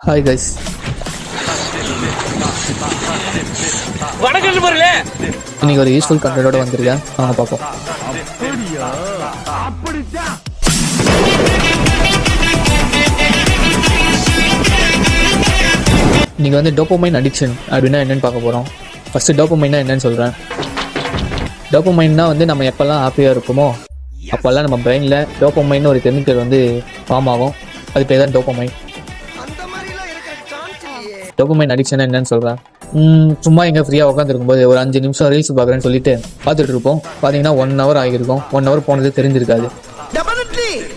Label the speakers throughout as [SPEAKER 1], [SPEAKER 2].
[SPEAKER 1] Hi guys,
[SPEAKER 2] வணக்கம் பொருளே.
[SPEAKER 1] இன்னைக்கு ஒரு யூஸ்ஃபுல் கண்டென்ட்டோட வந்திருக்கேன். வாங்க பார்ப்போம். இன்னைக்கு வந்து டோபமைன் அடிக்ஷன் அப்படின்னா என்னன்னு பார்க்க போகிறோம். ஃபஸ்ட்டு டோபமைன்னா என்னன்னு சொல்கிறேன். டோபமைன்னா வந்து நம்ம எப்போல்லாம் ஹாப்பியாக இருக்குமோ அப்போல்லாம் நம்ம பிரெயினில் டோபமைன்னு ஒரு கெமிக்கல் வந்து ஃபார்ம் ஆகும். அது பேர் தான் டோபமைன். டோபமைன் அடிக்ஷன் என்னன்னு சொல்கிறேன். சும்மா எங்கே ஃப்ரீயாக உட்காந்துருக்கும்போது ஒரு 5 நிமிஷம் ரீல்ஸ் பார்க்குறேன்னு சொல்லிட்டு பார்த்துட்டு இருப்போம். பார்த்தீங்கன்னா 1 hour ஆகியிருக்கும். 1 hour போனது தெரிஞ்சிருக்காது.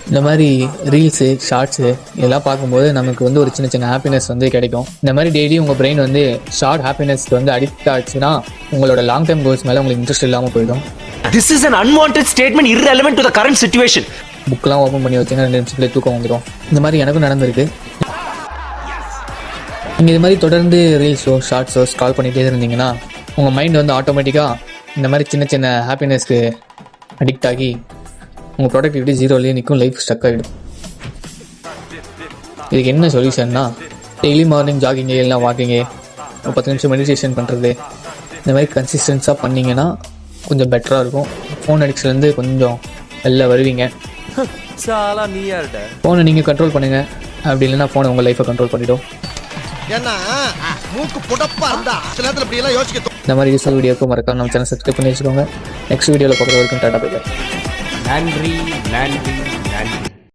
[SPEAKER 1] இந்த மாதிரி ரீல்ஸு ஷார்ட்ஸு இதெல்லாம் பார்க்கும்போது நமக்கு வந்து ஒரு சின்ன சின்ன ஹாப்பினஸ் வந்து கிடைக்கும். இந்த மாதிரி டெய்லி உங்கள் பிரெயின் வந்து ஷார்ட் ஹாப்பினஸ்க்கு வந்து அடிக்ட் ஆச்சுன்னா உங்களோட லாங் டைம் கோல்ஸ் மேலே உங்களுக்கு இன்ட்ரெஸ்ட் இல்லாமல் போயிடும்.
[SPEAKER 2] This is an unwanted statement irrelevant to the current situation.
[SPEAKER 1] புக்கெலாம் ஓப்பன் பண்ணி வச்சிங்கன்னா 2 நிமிஷத்துலேயே தூக்கம் வந்துடும். இந்த மாதிரி எனக்கும் நடந்திருக்கு. நீங்கள் இது மாதிரி தொடர்ந்து ரீல்ஸோ ஷார்ட்ஸோ ஸ்க்ரால் பண்ணிகிட்டே இருந்தீங்கன்னா உங்கள் மைண்ட் வந்து ஆட்டோமேட்டிக்காக இந்த மாதிரி சின்ன சின்ன ஹாப்பினஸ்க்கு அடிக்ட் ஆகி உங்கள் ப்ரொடக்டிவிட்டி 0லேயே நிற்கும். லைஃப் ஸ்டக் ஆகிடும். இதுக்கு என்ன சொல்யூஷன்னா, டெய்லி மார்னிங் ஜாகிங்கு இல்லைனா வாக்கிங்கு, 10 நிமிஷம் மெடிடேஷன் பண்ணுறது, இந்த மாதிரி கன்சிஸ்டன்ஸாக பண்ணிங்கன்னா கொஞ்சம் பெட்டராக இருக்கும். ஃபோன் அடிக்ஷன்லேருந்து கொஞ்சம் வெளில வருவீங்க. ஃபோனை நீங்கள் கண்ட்ரோல் பண்ணுங்கள். அப்படி இல்லைன்னா ஃபோனை உங்கள் லைஃப்பை கண்ட்ரோல் பண்ணிவிடும். இந்த மாதிரி யூஸ்ஃபுல் வீடியோக்கு மறக்காம நம்ம சேனல் சப்ஸ்கிரைப் பண்ணி வச்சுக்கோங்க. நெக்ஸ்ட் வீடியோவில் பார்க்குற வரைக்கும் டாடா பை பை.
[SPEAKER 2] நன்றி.